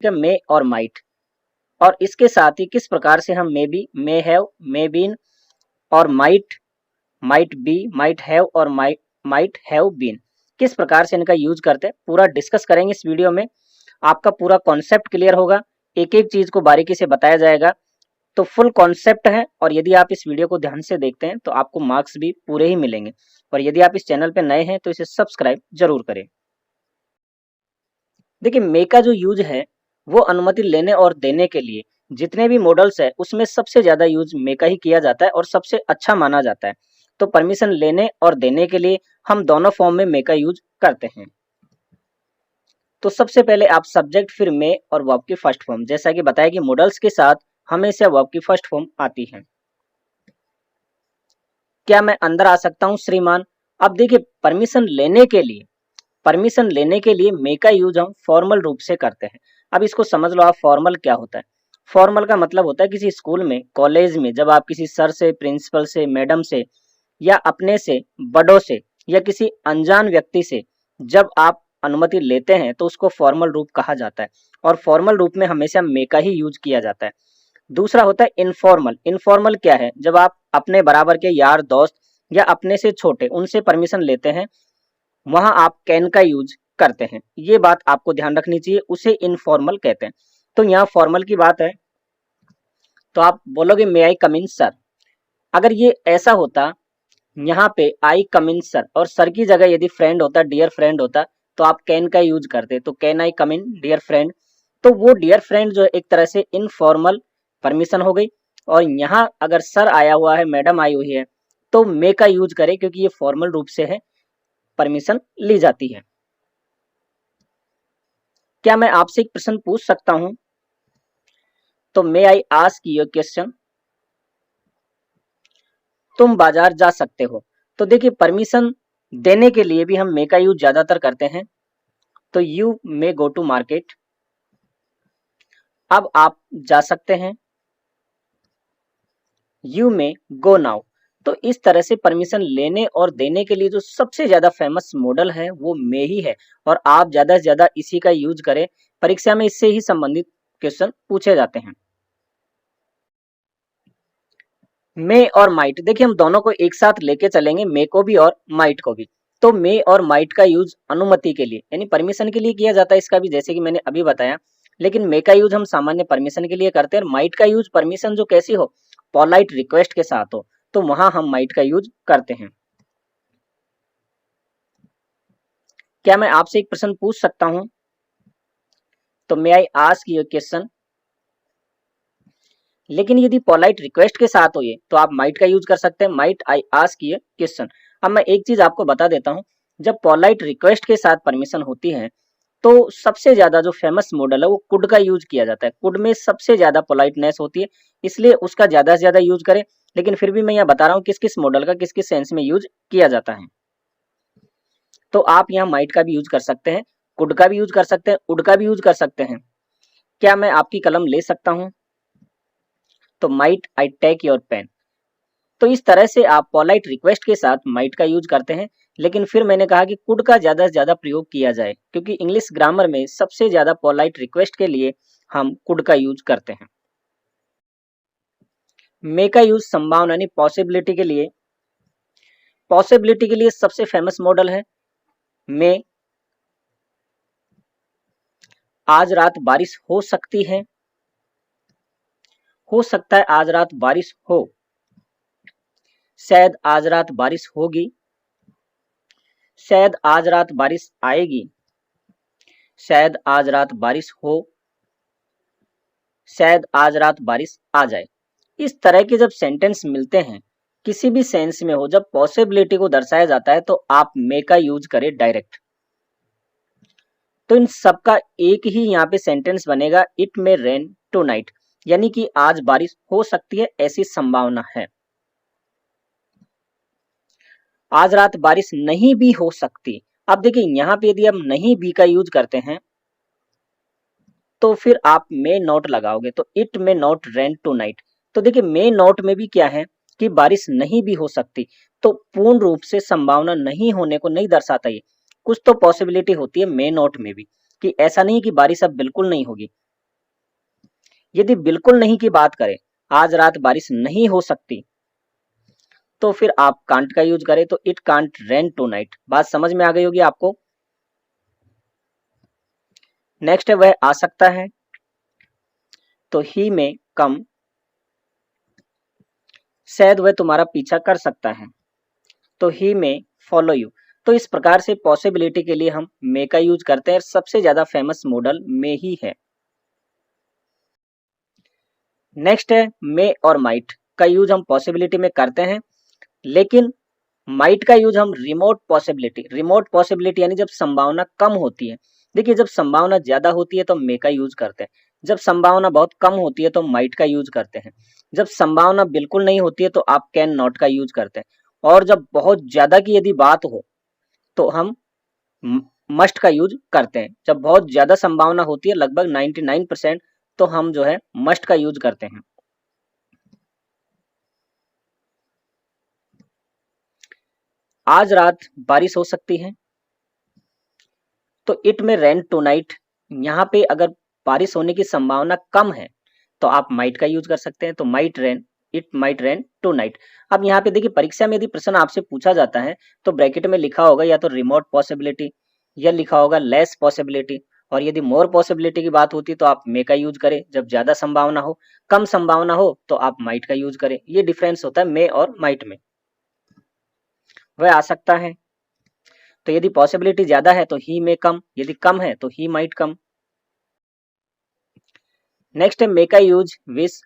है मे और माइट, और इसके साथ ही किस प्रकार से हम may be, may have, may been और might, might be, might have और माइट हैव बीन, किस प्रकार से इनका यूज करते हैं पूरा डिस्कस करेंगे इस वीडियो में। आपका पूरा कॉन्सेप्ट क्लियर होगा, एक एक चीज को बारीकी से बताया जाएगा, तो फुल कॉन्सेप्ट है। और यदि आप इस वीडियो को ध्यान से देखते हैं तो आपको मार्क्स भी पूरे ही मिलेंगे। और यदि आप इस चैनल पे नए हैं तो इसे सब्सक्राइब जरूर करें। देखिए, मे का जो यूज है वो अनुमति लेने और देने के लिए जितने भी मॉडल्स है उसमें सबसे ज्यादा यूज मे का ही किया जाता है और सबसे अच्छा माना जाता है। तो परमिशन लेने और देने के लिए हम दोनों फॉर्म में मे का यूज करते हैं। तो सबसे पहले आप सब्जेक्ट, फिर मे और वर्ब की फर्स्ट फॉर्म, जैसा कि बताया कि मॉडल्स के साथ हमेशा वर्ब की फर्स्ट फॉर्म आती है। क्या मैं अंदर आ सकता हूं श्रीमान? अब देखिए, परमिशन लेने के लिए मे का यूज हम फॉर्मल रूप से करते हैं। अब इसको समझ लो आप, फॉर्मल क्या होता है। फॉर्मल का मतलब होता है किसी स्कूल में, कॉलेज में, जब आप किसी सर से, प्रिंसिपल से, मैडम से या अपने से बड़ों से या किसी अनजान व्यक्ति से जब आप अनुमति लेते हैं तो उसको फॉर्मल रूप कहा जाता है। और फॉर्मल रूप में हमेशा मे का ही यूज किया जाता है। दूसरा होता है इनफॉर्मल। इनफॉर्मल क्या है? जब आप अपने बराबर के यार दोस्त या अपने से छोटे उनसे परमिशन लेते हैं, वहां आप कैन का यूज करते हैं। ये बात आपको ध्यान रखनी चाहिए, उसे इनफॉर्मल कहते हैं। तो यहाँ फॉर्मल की बात है तो आप बोलोगे मे आई कम इन सर। अगर ये ऐसा होता, यहाँ पे आई कम इन सर और सर की जगह यदि फ्रेंड होता, डियर फ्रेंड होता, तो आप कैन का यूज करते, तो can I come in dear friend. तो वो डियर फ्रेंड जो है एक तरह से इनफॉर्मल परमिशन हो गई। और यहाँ अगर सर आया हुआ है, मैडम आई हुई है, तो मे का यूज करें क्योंकि ये फॉर्मल रूप से है, परमिशन ली जाती है। क्या मैं आपसे एक प्रश्न पूछ सकता हूं? तो मे आई आस्क यू क्वेश्चन। तुम बाजार जा सकते हो। तो देखिए, परमिशन देने के लिए भी हम मे का यूज ज्यादातर करते हैं। तो you may go to market. अब आप जा सकते हैं, यू मे गो नाउ। तो इस तरह से परमिशन लेने और देने के लिए जो सबसे ज्यादा फेमस मॉडल है वो मे ही है। और आप ज्यादा से ज्यादा इसी का यूज करें, परीक्षा में इससे ही संबंधित क्वेश्चन पूछे जाते हैं। मे और माइट, देखिए हम दोनों को एक साथ लेके चलेंगे, मे को भी और माइट को भी। तो मे और माइट का यूज अनुमति के लिए यानी परमिशन के लिए किया जाता है, इसका भी जैसे कि मैंने अभी बताया। लेकिन मे का यूज हम सामान्य परमिशन के लिए करते हैं, और माइट का यूज परमिशन जो कैसी हो, पोलाइट रिक्वेस्ट के साथ हो, तो वहां हम माइट का यूज करते हैं। क्या मैं आपसे एक प्रश्न पूछ सकता हूं? तो मे आई आस्क यू क्वेश्चन। लेकिन यदि पोलाइट रिक्वेस्ट के साथ हो ये, तो आप माइट का यूज कर सकते हैं, माइट आई आस्क ये क्वेश्चन। अब मैं एक चीज आपको बता देता हूं, जब पोलाइट रिक्वेस्ट के साथ परमिशन होती है तो सबसे ज्यादा जो फेमस मॉडल है वो कुड का यूज किया जाता है। कुड में सबसे ज्यादा पोलाइटनेस होती है, इसलिए उसका ज्यादा से ज्यादा यूज करें। लेकिन फिर भी मैं यहाँ बता रहा हूँ किस किस मॉडल का किस किस सेंस में यूज किया जाता है। तो आप यहाँ माइट का भी यूज कर सकते हैं, कुड का भी यूज कर सकते हैं, उड का भी यूज कर सकते हैं। क्या मैं आपकी कलम ले सकता हूँ? तो might I take your pen. तो इस तरह से आप पोलाइट रिक्वेस्ट के साथ माइट का यूज करते हैं। लेकिन फिर मैंने कहा कि कुड का ज्यादा से ज्यादा प्रयोग किया जाए, क्योंकि इंग्लिश ग्रामर में सबसे ज्यादा पोलाइट रिक्वेस्ट के लिए हम कुड का यूज करते हैं। मे का यूज संभावना यानी पॉसिबिलिटी के लिए सबसे फेमस मॉडल है मे। आज रात बारिश हो सकती है, हो सकता है आज रात बारिश हो। शायद आज रात बारिश होगी, शायद आज रात बारिश आएगी, शायद आज रात बारिश हो, शायद आज रात बारिश आ जाए। इस तरह के जब सेंटेंस मिलते हैं, किसी भी सेंस में हो, जब पॉसिबिलिटी को दर्शाया जाता है तो आप मे का यूज करें डायरेक्ट। तो इन सबका एक ही यहाँ पे सेंटेंस बनेगा, it may rain tonight, यानी कि आज बारिश हो सकती है, ऐसी संभावना है। आज रात बारिश नहीं भी हो सकती। अब देखिए, यहाँ पे यदि हम नहीं भी का यूज करते हैं तो फिर आप मे नॉट लगाओगे, तो it may not rain tonight. तो देखिए, मे नॉट में भी क्या है कि बारिश नहीं भी हो सकती, तो पूर्ण रूप से संभावना नहीं होने को नहीं दर्शाता ये। कुछ तो पॉसिबिलिटी होती है मे नॉट में भी, कि ऐसा नहीं कि बारिश अब बिल्कुल नहीं होगी। यदि बिल्कुल नहीं की बात करें, आज रात बारिश नहीं हो सकती, तो फिर आप कांट का यूज करें तो इट कांट रेन टुनाइट। बात समझ में आ गई होगी आपको। नेक्स्ट है वह आ सकता है, तो ही में कम, शायद वह तुम्हारा पीछा कर सकता है, तो ही में फॉलो यू। तो इस प्रकार से पॉसिबिलिटी के लिए हम मे का यूज करते हैं, सबसे ज्यादा फेमस मॉडल मे ही है। नेक्स्ट है मे और माइट का यूज हम पॉसिबिलिटी में करते हैं, लेकिन माइट का यूज हम रिमोट पॉसिबिलिटी यानी जब संभावना कम होती है। देखिए, जब संभावना ज्यादा होती है तो मे का यूज करते हैं, जब संभावना बहुत कम होती है तो माइट का यूज करते हैं, जब संभावना बिल्कुल नहीं होती है तो आप कैन नॉट का यूज करते हैं, और जब बहुत ज्यादा की यदि बात हो तो हम मस्ट का यूज करते हैं। जब बहुत ज्यादा संभावना होती है, लगभग 99%, तो हम जो है मस्ट का यूज करते हैं। आज रात बारिश हो सकती है, तो इट में रेन टू नाइट। यहाँ पे अगर बारिश होने की संभावना कम है तो आप माइट का यूज कर सकते हैं, तो might rain, it might rain tonight. अब यहाँ पे देखिए, परीक्षा में यदि प्रश्न आपसे पूछा जाता है तो ब्रैकेट में लिखा होगा या तो रिमोट पॉसिबिलिटी या लिखा होगा लेस पॉसिबिलिटी, और यदि मोर पॉसिबिलिटी की बात होती तो आप मे का यूज करें जब ज्यादा संभावना हो, कम संभावना हो तो आप माइट का यूज करें। ये डिफरेंस होता है मे और माइट में। वह आ सकता है, तो यदि पॉसिबिलिटी ज्यादा है तो ही मे कम, यदि कम है तो ही माइट कम। नेक्स्ट है मे का use wish,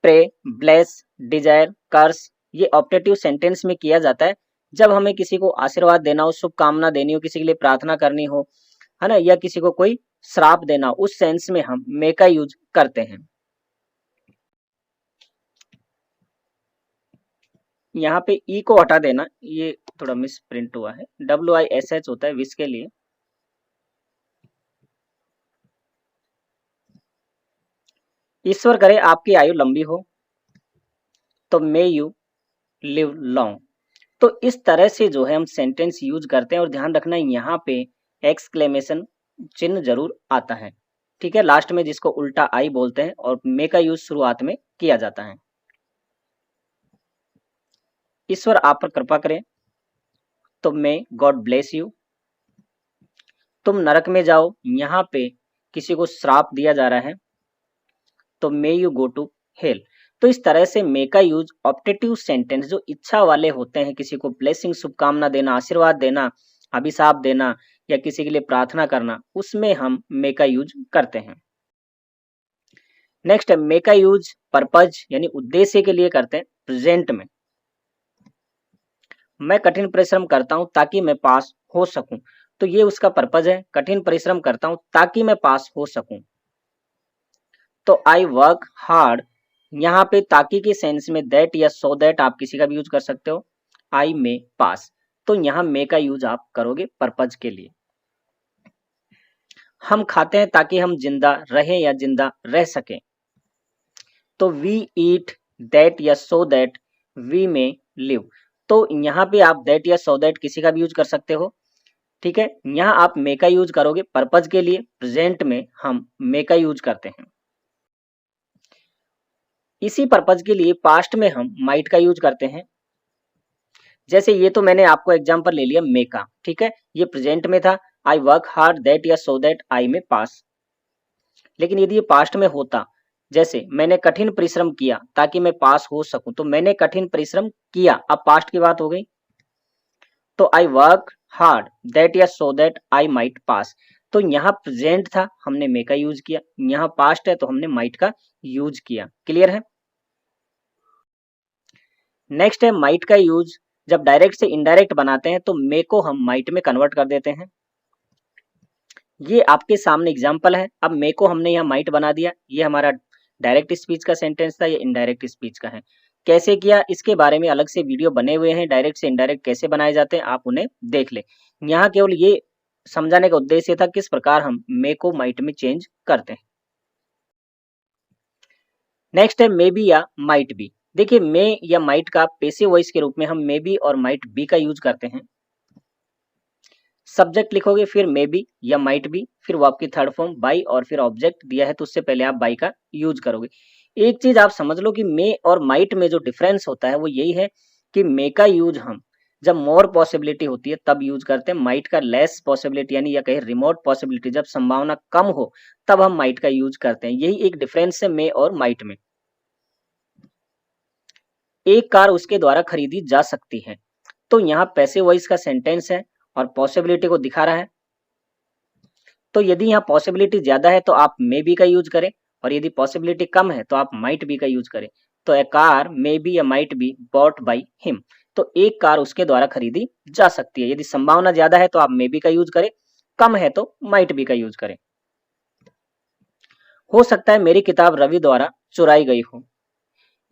pray, bless, desire, curse. ये ऑप्टेटिव सेंटेंस में किया जाता है जब हमें किसी को आशीर्वाद देना हो, शुभकामना देनी हो, किसी के लिए प्रार्थना करनी हो, है ना, या किसी को कोई श्राप देना हो, उस सेंस में हम मे का यूज करते हैं। यहाँ पे ई को हटा देना, ये थोड़ा मिस प्रिंट हुआ है, WISH होता है विश के लिए। ईश्वर करे आपकी आयु लंबी हो, तो मे यू लिव लॉन्ग। तो इस तरह से जो है हम सेंटेंस यूज करते हैं, और ध्यान रखना यहाँ पे एक्सक्लेमेशन चिन्ह जरूर आता है, ठीक है, लास्ट में, जिसको उल्टा आई बोलते हैं, और मे का यूज शुरुआत में किया जाता है। ईश्वर आप पर कृपा करें, तो मे गॉड ब्लेस यू। तुम नरक में जाओ, यहाँ पे किसी को श्राप दिया जा रहा है, तो may you go to hell. तो इस तरह से मे का यूज ऑप्टेटिव सेंटेंस जो इच्छा वाले होते हैं, किसी को ब्लेसिंग, शुभकामना देना, आशीर्वाद देना, अभिशाप देना, या किसी के लिए प्रार्थना करना, उसमें हम मे का यूज करते हैं। नेक्स्ट है मे का यूज पर्पज यानी उद्देश्य के लिए करते हैं प्रेजेंट में। मैं कठिन परिश्रम करता हूं ताकि मैं पास हो सकूं, तो ये उसका पर्पज है, कठिन परिश्रम करता हूं ताकि मैं पास हो सकूं। तो आई वर्क हार्ड, यहाँ पे ताकि के सेंस में दैट या सो दैट आप किसी का भी यूज कर सकते हो, आई मे पास, तो यहाँ मे का यूज आप करोगे पर्पज के लिए। हम खाते हैं ताकि हम जिंदा रहें या जिंदा रह सकें, तो वी ईट दैट या so that we may live. तो यहाँ पे आप दैट या सो दैट किसी का भी यूज कर सकते हो, ठीक है। यहाँ आप मे का यूज करोगे पर्पज के लिए, प्रेजेंट में हम मे का यूज करते हैं। इसी पर्पज के लिए पास्ट में हम माइट का यूज करते हैं। जैसे ये तो मैंने आपको एग्जांपल ले लिया मे का, ठीक है, ये प्रेजेंट में था, आई वर्क हार्ड दैट या सो दैट आई में पास। लेकिन यदि ये पास्ट में होता, जैसे मैंने कठिन परिश्रम किया ताकि मैं पास हो सकूं, तो मैंने कठिन परिश्रम किया, अब पास्ट की बात हो गई, तो आई वर्क हार्ड दैट या सो दैट आई माइट पास। तो यहाँ प्रेजेंट था, हमने मे का यूज किया, यहाँ पास्ट है तो हमने माइट का यूज किया। क्लियर है। नेक्स्ट है माइट का यूज जब डायरेक्ट से इनडायरेक्ट बनाते हैं, तो मे को हम माइट में कन्वर्ट कर देते हैं। ये आपके सामने एग्जाम्पल है। अब मे को हमने यहाँ माइट बना दिया, ये हमारा डायरेक्ट स्पीच का सेंटेंस था, ये इनडायरेक्ट स्पीच का है। कैसे किया, इसके बारे में अलग से वीडियो बने हुए हैं, डायरेक्ट से इनडायरेक्ट कैसे बनाए जाते हैं, आप उन्हें देख ले। यहाँ केवल ये समझाने का उद्देश्य था किस प्रकार हम मे को माइट में चेंज करते हैं। नेक्स्ट है मे बी या माइट बी। देखिए, मे या माइट का पैसिव वॉइस के रूप में हम मे बी और माइट बी का यूज करते हैं। सब्जेक्ट लिखोगे, फिर मे बी या माइट बी, फिर वो आपकी थर्ड फॉर्म बाई और फिर ऑब्जेक्ट दिया है तो उससे पहले आप बाई का यूज करोगे। एक चीज आप समझ लो कि मे और माइट में जो डिफरेंस होता है वो यही है कि मे का यूज हम जब मोर पॉसिबिलिटी होती है तब यूज करते हैं, माइट का लेस पॉसिबिलिटी यानी या कहीं रिमोट पॉसिबिलिटी जब संभावना कम हो तब हम माइट का यूज करते हैं। यही एक डिफरेंस है मे और माइट में। एक कार उसके द्वारा खरीदी जा सकती है, तो यहाँ पैसिव वॉइस का सेंटेंस है और पॉसिबिलिटी को दिखा रहा है। तो यदि यहाँ पॉसिबिलिटी ज्यादा है तो आप मे बी का यूज करें और यदि पॉसिबिलिटी कम है तो आप माइट बी का यूज करें। तो ए कार मे बी या might be bought by him, तो एक कार उसके द्वारा खरीदी जा सकती है। यदि संभावना ज्यादा है तो आप मे बी का यूज करें, कम है तो माइट बी का यूज करें। हो सकता है मेरी किताब रवि द्वारा चुराई गई हो,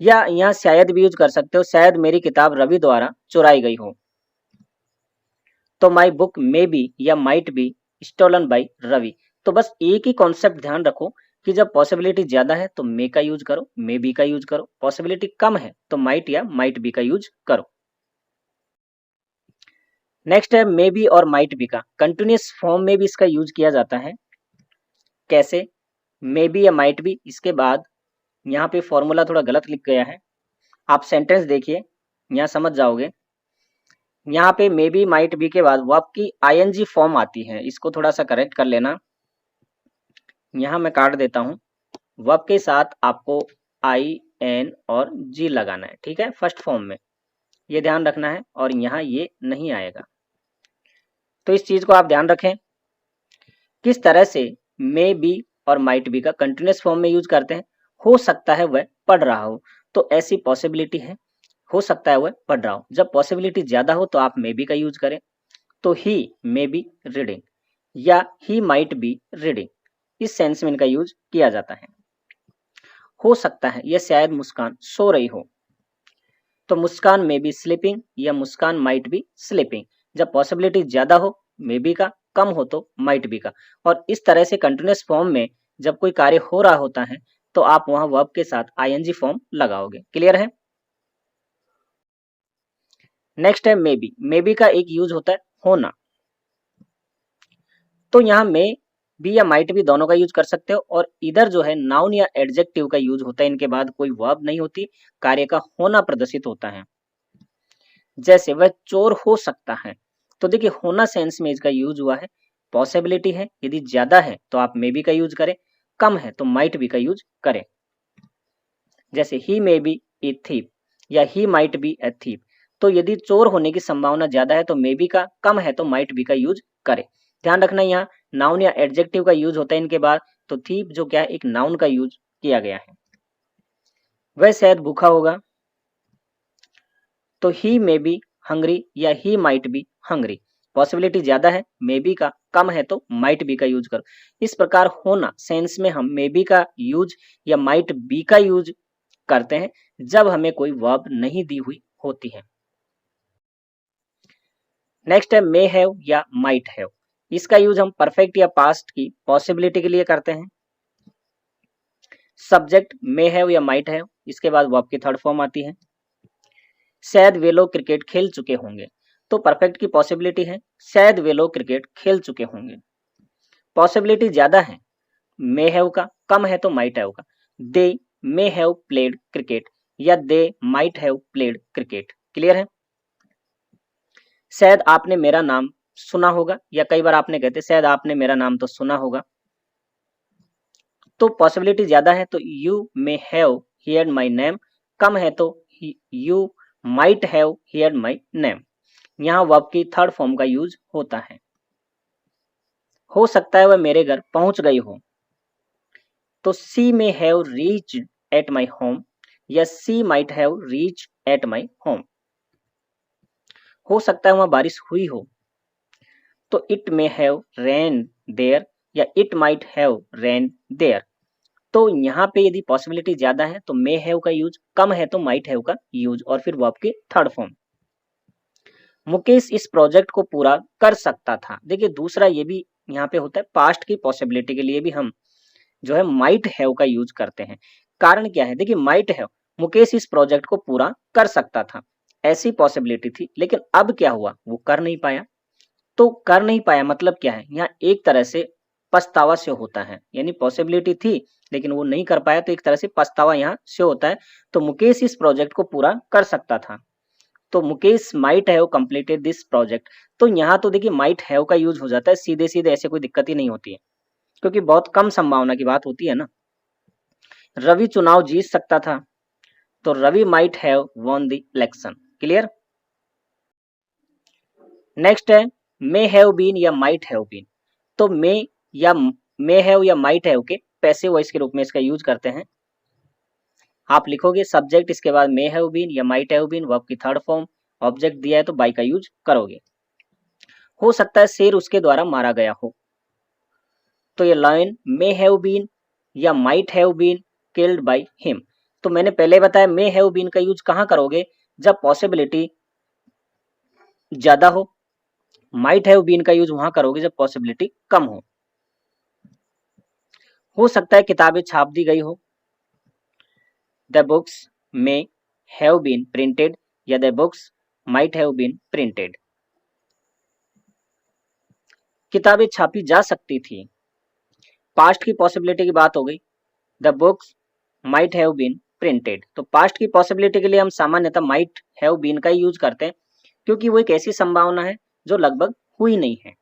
या यहाँ शायद भी यूज कर सकते हो, शायद मेरी किताब रवि द्वारा चुराई गई हो। तो माई बुक मे बी या might be stolen by Ravi. तो बस एक ही कॉन्सेप्ट ध्यान रखो कि जब पॉसिबिलिटी ज्यादा है तो मे का यूज करो, मे बी का यूज करो, पॉसिबिलिटी कम है तो माइट या माइट बी का यूज करो। नेक्स्ट है मे बी और माइट बी का कंटिन्यूअस फॉर्म में भी इसका यूज किया जाता है। कैसे? मे बी या माइट बी, इसके बाद यहाँ पे फॉर्मूला थोड़ा गलत लिख गया है, आप सेंटेंस देखिए यहाँ समझ जाओगे। यहाँ पे मे बी माइट बी के बाद वर्ब की आईएनजी फॉर्म आती है, इसको थोड़ा सा करेक्ट कर लेना। यहाँ मैं काट देता हूँ, वर्ब के साथ आपको आई एन और जी लगाना है, ठीक है, फर्स्ट फॉर्म में, ये ध्यान रखना है और यहाँ ये नहीं आएगा। तो इस चीज को आप ध्यान रखें। किस तरह से मे बी और माइट बी का कंटिन्यूअस फॉर्म में यूज करते हैं। हो सकता है वह पढ़ रहा हो, तो ऐसी पॉसिबिलिटी है, हो सकता है वह पढ़ रहा हो। जब पॉसिबिलिटी ज्यादा हो तो आप मे बी का यूज करें, तो ही मे बी रीडिंग या ही माइट बी रीडिंग, इस सेंस में इनका यूज किया जाता है। हो सकता है या शायद मुस्कान सो रही हो, तो मुस्कान मे बी स्लीपिंग या मुस्कान माइट बी स्लीपिंग। जब पॉसिबिलिटी ज्यादा हो मे बी का, कम हो तो माइट बी का। और इस तरह से कंटिन्यूअस फॉर्म में जब कोई कार्य हो रहा होता है तो आप वहां वर्ब के साथ आईएनजी फॉर्म लगाओगे। क्लियर है? नेक्स्ट है मे बी। मे बी का एक यूज होता है होना, तो यहाँ मे बी या माइट बी दोनों का यूज कर सकते हो। और इधर जो है नाउन या एडजेक्टिव का यूज होता है, इनके बाद कोई वर्ब नहीं होती, कार्य का होना प्रदर्शित होता है। जैसे वह चोर हो सकता है, तो देखिए होना सेंस में इसका यूज हुआ है। पॉसिबिलिटी है, यदि ज्यादा है तो आप मे बी का यूज करें, कम है तो माइट बी का यूज करें। जैसे ही मे बी ए थीप या he might be A thief, तो यदि चोर होने की संभावना ज्यादा है तो मे बी का, कम है तो माइट बी का यूज करें। ध्यान रखना यहाँ नाउन या एडजेक्टिव का यूज होता है इनके बाद। तो थीप जो क्या है, एक नाउन का यूज किया गया है। वह शायद भूखा होगा, तो ही मे बी हंग्री या he might be hungry. Possibility ज्यादा है मे बी का, कम है तो माइट बी का यूज करो। इस प्रकार होना सेंस में हम मे बी का यूज या माइट बी का यूज करते हैं जब हमें कोई वर्ब नहीं दी हुई होती है। नेक्स्ट है मे हैव या माइट हैव। इसका यूज हम परफेक्ट या पास्ट की पॉसिबिलिटी के लिए करते हैं। सब्जेक्ट मे हैव या माइट हैव, इसके बाद वर्ब की थर्ड फॉर्म आती है। शायद वे लोग क्रिकेट खेल चुके होंगे, तो परफेक्ट की पॉसिबिलिटी है शायद वे लोग क्रिकेट खेल चुके होंगे। पॉसिबिलिटी ज्यादा है मे हैव का, कम है तो माइट हैव का। दे मे हैव प्लेड क्रिकेट या they might have played cricket. Clear है? शायद आपने मेरा नाम सुना होगा, या कई बार आपने कहते शायद आपने मेरा नाम तो सुना होगा। तो पॉसिबिलिटी ज्यादा है तो you may have heard my name, कम है तो you might have heard my name. यहाँ वर्ब की थर्ड फॉर्म का यूज होता है। हो सकता है वह मेरे घर पहुंच गई हो, तो she may have reach at my home या she might have reach at my home. हो सकता है वहां बारिश हुई हो, तो it may have rain there या it might have rain there. तो यहाँ पे यदि पॉसिबिलिटी ज्यादा है तो मे हैव का यूज, कम है तो माइट हैव का यूज और फिर वर्ब की थर्ड फॉर्म। मुकेश इस प्रोजेक्ट को पूरा कर सकता था। देखिए दूसरा ये भी यहाँ पे होता है, पास्ट की पॉसिबिलिटी के लिए भी हम जो है माइट हैव का यूज करते हैं। कारण क्या है, देखिए माइट हैव, मुकेश इस प्रोजेक्ट को पूरा कर सकता था, ऐसी पॉसिबिलिटी थी, लेकिन अब क्या हुआ, वो कर नहीं पाया। तो कर नहीं पाया मतलब क्या है, यहाँ एक तरह से पछतावा से होता है, यानी पॉसिबिलिटी थी लेकिन वो नहीं कर पाया, तो एक तरह से पछतावा यहाँ से होता है। तो मुकेश इस प्रोजेक्ट को पूरा कर सकता था, तो Mukesh might have completed this project. तो यहाँ तो देखिए माइट हैव का यूज हो जाता है, सीधे सीधे ऐसे कोई दिक्कत ही नहीं होती है, क्योंकि बहुत कम संभावना की बात होती है ना। रवि चुनाव जीत सकता था, तो Ravi might have won the election. Clear. Next है मे हैव बीन या माइट हैव बीन। तो मे हैव या माइट हैव के पैसिव वॉइस के रूप में इसका यूज करते हैं। आप लिखोगे सब्जेक्ट, इसके बाद मे हैव बीन या माइट हैव बीन, वर्ब की थर्ड फॉर्म, ऑब्जेक्ट दिया है तो बाई का यूज करोगे। हो सकता है शेर उसके द्वारा मारा गया हो, तो ये लाइन मे हैव बीन या might have been killed by him. तो मैंने पहले बताया मे हैव बीन का यूज कहाँ करोगे, जब पॉसिबिलिटी ज्यादा माइट हैव बीन का यूज वहां करोगे जब पॉसिबिलिटी कम हो सकता है किताबें छाप दी गई हो, the books may have been printed या the books might have been printed. किताबें छापी जा सकती थी, पास्ट की पॉसिबिलिटी की बात हो गई, the books might have been printed. तो पास्ट की पॉसिबिलिटी के लिए हम सामान्यतः माइट हैव बीन का ही यूज करते हैं, क्योंकि वो एक ऐसी संभावना है जो लगभग हुई नहीं है।